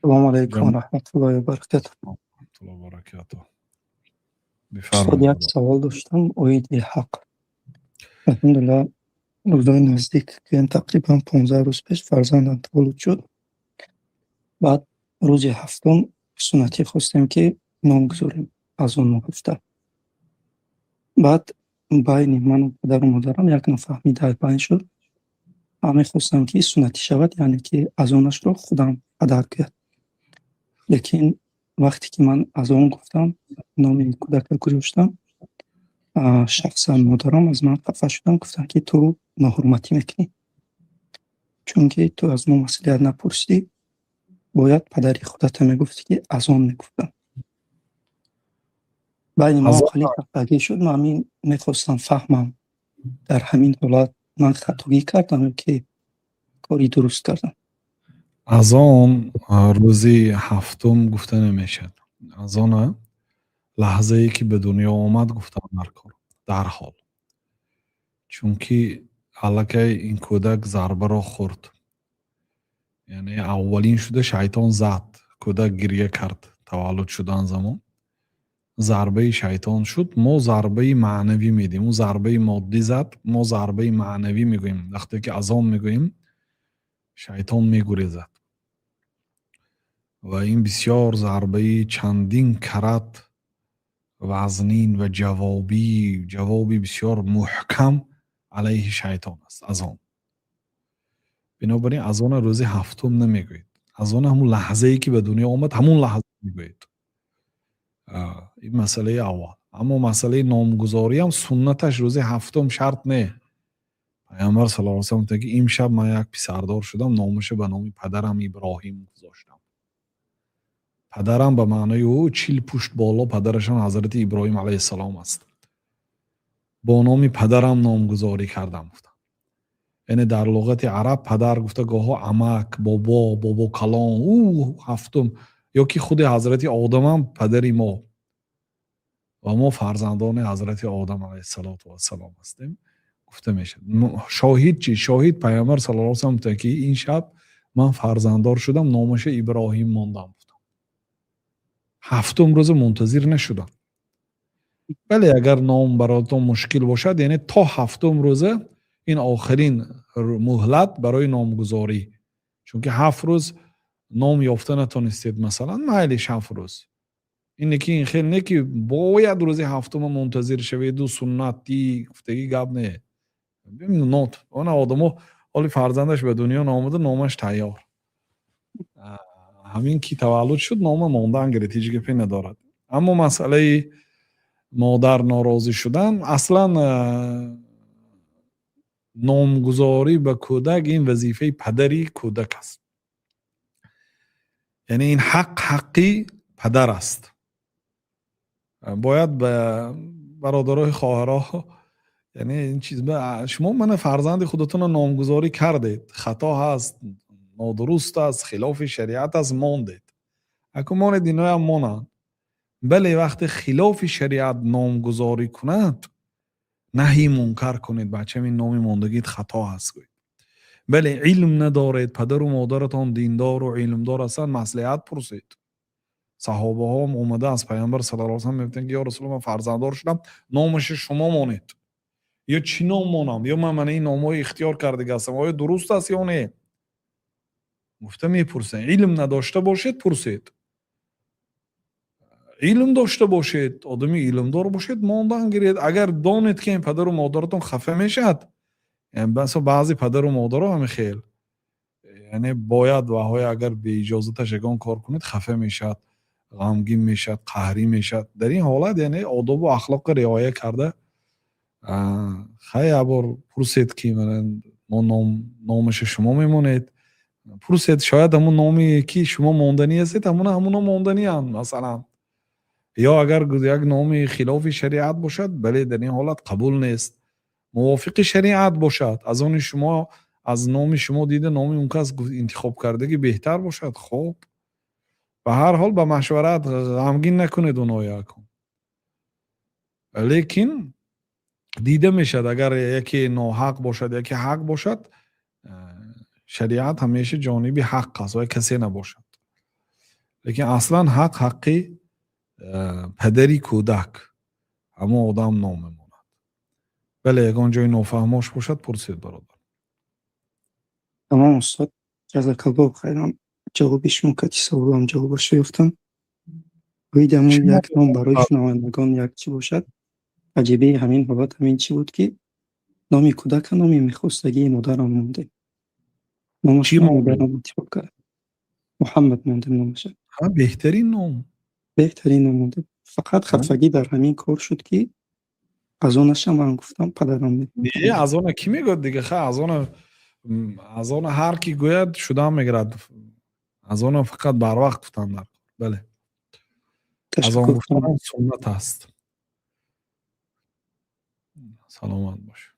السلام علیکم و جان رحمت الله و برکاته. الله و برکاته. استاد بفرمایید یک خدا. سوال داشتم. اوید حق الحمدلله روزای نزدیک که تقریبا 15 روز پیش فرزندم تولد شد. بعد روز هفتم سنتی خواستیم که نام گذاریم از اون گفته. بعد بین من و پدر و مادرم یک نفهمی در بین شد. همه خواستم که سنتی شود، یعنی که از اونش رو خودم ادا کرد. لیکن وقتی که من از اون گفتم نام کودک رو گذاشتم، شخصا مادرم از من خفه شدن، گفتن که تو ناحرمتی میکنی، چون که تو از ما مسئولیت نپرسیدی، باید پدری خودت میگفتی که از آن میگفتم. بین ما از آخرین خفگی شد. من همین میخواستم فهمم در همین حالت من خطایی کردم که کاری درست کردم. از آن روزی هفتم گفته نمیشد. از آن لحظه ای که به دنیا آمد گفتم در حال، چون که الکی این کودک ضربه را خورد. یعنی اولین شده شیطان زد، کودک گریه کرد تولد شدن زمان. ضربه شیطان شد. ما ضربه معنوی میدیم. اون ضربه مادی زد، ما ضربه معنوی میگوییم. وقتی که از آن میگوییم شیطان میگریزد و این بسیار ضربه چندین کرات وزنین و جوابی بسیار محکم علیه شیطان است. از آن بنابراین از آن روز هفتم نمیگوید، از آن همون لحظه ای که به دنیا آمد همون لحظه میگوید. این مسئله اول. اما مسئله نامگذاری هم سنتش روز هفتم شرط نه. پیامبر صلی الله علیه و سلم که امشب من یک پسردار شدم، نامش به نام پدرم ابراهیم گذاشتم. پدرم به معنای او 40 پشت بالا پدرشان حضرت ابراهیم علیه السلام است. با نام پدرم نامگذاری کردم گفتم. یعنی در لغت عرب پدر گفته گاه عمک، بابا کلان، او هفتم، یا که خود حضرت آدم هم پدری ما و ما فرزندان حضرت آدم علیه السلام هستیم گفته میشه. شاهد چی؟ شاهد پیامبر صلی الله علیه و سلم که این شب من فرزنددار شدم، نامش ابراهیم ماندم. هفتم روز منتظر نشدم. ولی اگر نام براتون مشکل باشد، یعنی تا هفتم روزه این آخرین مهلت برای نامگذاری، چون که 7 روز نام یافته نتونستید مثلا، میلش 7 روز. اینه که این خیلی نه که باید روز هفتم منتظر شوید و سنتی گفتگی گپ نه. نوت اون آدمو حالی فرزندش به دنیا آمده، نامش تیار، همین که تولد شد نام ماندن گرفت، هیچ گپی ندارد. اما مسئله مادر ناراضی شدن، اصلا نامگذاری به کودک این وظیفه پدری کودک است. یعنی این حقی پدر است. باید به برادرای خواهرها، یعنی این چیز شما من فرزند خودتون رو نامگذاری کردید، خطا هست، نادرست است، خلاف شریعت است، ماندید. اگه ماند اینا هم مانند، بله وقت خلاف شریعت نامگذاری کند، نهی منکر کنید، بچه این نامی ماندگیت خطا هست گوید. بله علم ندارید، پدر و مادرتان دیندار و علمدار هستند، مصلحت پرسید. صحابه ها هم اومده از پیامبر صلی الله علیه و سلم میگفتن که یا رسول الله من فرزنددار شدم، نامش شما مانید، یا چی نام مانم، یا من این نامو اختیار کرده هستم، آیا درست است یا نه؟ گفته میپرسین. علم نداشته باشید پرسید، علم داشته باشید، آدمی علمدار باشید، ماندن گیرید. اگر دانید که این پدر و مادرتون خفه میشد، یعنی بس بعضی پدر و مادرها هم خیل، یعنی باید و های اگر به اجازتش یگان کار کنید خفه میشد، غمگین میشد، قهری میشد. در این حالت یعنی آداب و اخلاق رعایت کرده خیلی بار پرسید که من نامش شما میمونید، پرسید شاید همون نامی که شما ماندنی هستید همون ماندنی هم مثلا، یا اگر یک نام خلاف شریعت باشد، بله در این حالت قبول نیست، موافق شریعت باشد، از آن شما از نام شما دیده نام اون کس انتخاب کرده که بهتر باشد، خب به هر حال به مشورت غمگین نکنید اونها کن. لیکن دیده میشد اگر یکی ناحق باشد یکی حق باشد، شریعت همیشه جانبی حق است و کسی نباشد. лекин аслан ҳақ ҳаққи падари кӯдак ҳамон одам номемонад. бале ягон ҷои нофаҳмош бошад пурсед бародар. тамом устод, ҷазакаллоҳу хайран. ҷавоби шумо кати саволам ҷавобашро ёфтам. гӯед ҳамон Шумо як ном барои шунавандагон як чӣ бошад? аҷибаи ҳамин ҳолат ҳамин чӣ буд, ки номи кӯдака номи мехостагии модарам монде. чӣ Номашро монде? модарам интихоб кард. муҳаммад монде номаша. беҳтарин ном. беҳтарин ном монде. фақат хафагӣ дар ҳамин кор шуд, ки аз онаша ман гуфтам падарам Не, аз она кӣ мегӯяд дига? Аз она ҳар кӣ гӯяд шудан мегирад. Аз она фақат барвақт гуфтан дар кор. Бале. Аз он ташаккур гуфтанам кунам. суннат аст. саломат бош.